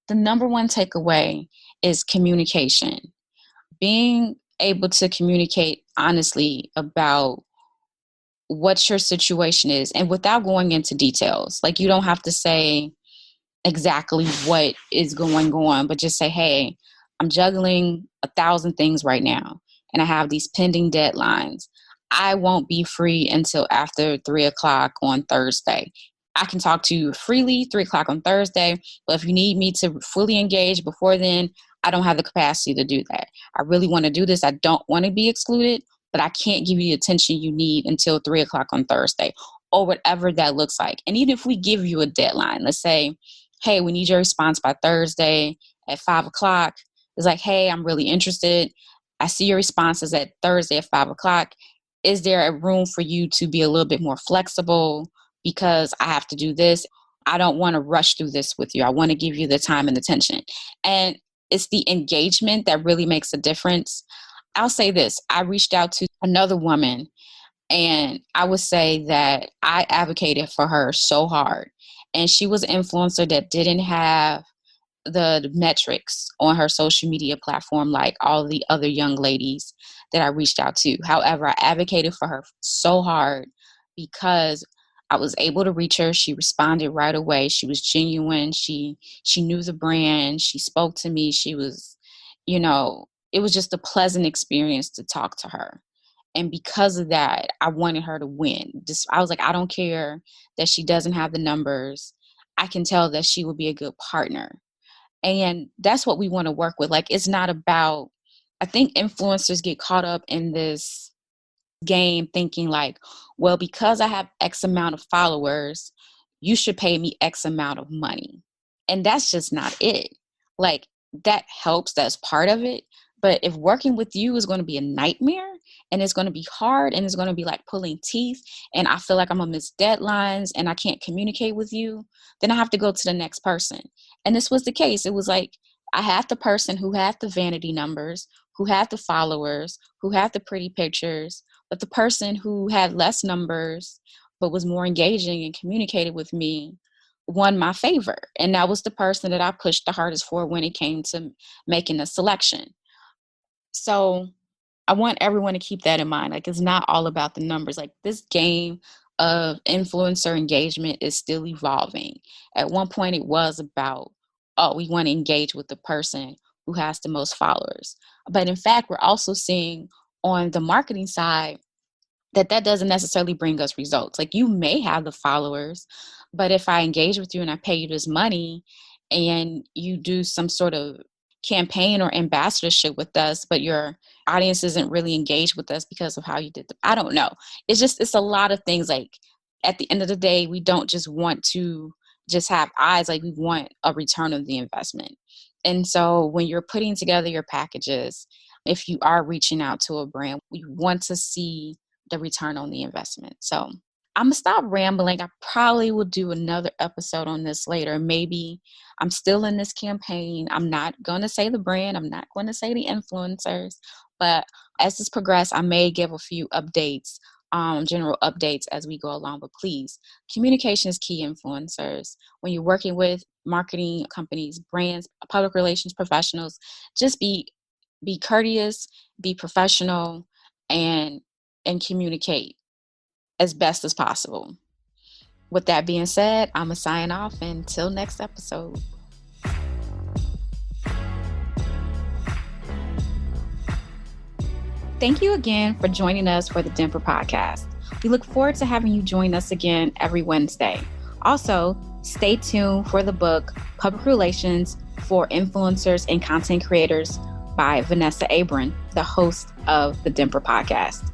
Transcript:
the number one takeaway is communication. Being able to communicate honestly about what your situation is and without going into details. Like, you don't have to say exactly what is going on, but just say, hey, I'm juggling 1,000 things right now, and I have these pending deadlines. I won't be free until after 3:00 on Thursday. I can talk to you freely 3:00 on Thursday, but if you need me to fully engage before then, I don't have the capacity to do that. I really want to do this. I don't want to be excluded, but I can't give you the attention you need until 3:00 on Thursday, or whatever that looks like. And even if we give you a deadline, let's say, hey, we need your response by Thursday at 5:00. It's like, hey, I'm really interested. I see your responses at Thursday at 5:00. Is there a room for you to be a little bit more flexible because I have to do this? I don't want to rush through this with you. I want to give you the time and attention. And it's the engagement that really makes a difference. I'll say this. I reached out to another woman, and I would say that I advocated for her so hard. And she was an influencer that didn't have the metrics on her social media platform like all the other young ladies that I reached out to. However, I advocated for her so hard because I was able to reach her. She responded right away. She was genuine. She knew the brand. She spoke to me. She was, it was just a pleasant experience to talk to her. And because of that, I wanted her to win. I was like, I don't care that she doesn't have the numbers. I can tell that she will be a good partner. And that's what we want to work with. Like, it's not about, I think influencers get caught up in this game thinking like, well, because I have X amount of followers, you should pay me X amount of money. And that's just not it. Like, that helps. That's part of it. But if working with you is going to be a nightmare and it's going to be hard and it's going to be like pulling teeth and I feel like I'm going to miss deadlines and I can't communicate with you, then I have to go to the next person. And this was the case. It was like I had the person who had the vanity numbers, who had the followers, who had the pretty pictures, but the person who had less numbers but was more engaging and communicated with me won my favor. And that was the person that I pushed the hardest for when it came to making a selection. So I want everyone to keep that in mind. Like, it's not all about the numbers. Like, this game of influencer engagement is still evolving. At one point it was about, oh, we want to engage with the person who has the most followers. But in fact, we're also seeing on the marketing side that doesn't necessarily bring us results. Like, you may have the followers, but if I engage with you and I pay you this money and you do some sort of campaign or ambassadorship with us, but your audience isn't really engaged with us because of how you did I don't know. It's a lot of things. Like, at the end of the day, we don't just want to just have eyes. Like, we want a return of the investment. And so when you're putting together your packages, if you are reaching out to a brand, we want to see the return on the investment. So I'm going to stop rambling. I probably will do another episode on this later. Maybe I'm still in this campaign. I'm not going to say the brand. I'm not going to say the influencers. But as this progresses, I may give a few updates, general updates as we go along. But please, communication is key, influencers. When you're working with marketing companies, brands, public relations professionals, just be courteous, be professional, and communicate as best as possible. With that being said, I'm going to sign off until next episode. Thank you again for joining us for the DIMPRP Podcast. We look forward to having you join us again every Wednesday. Also, stay tuned for the book, Public Relations for Influencers and Content Creators by Vanessa Abron, the host of the DIMPRP Podcast.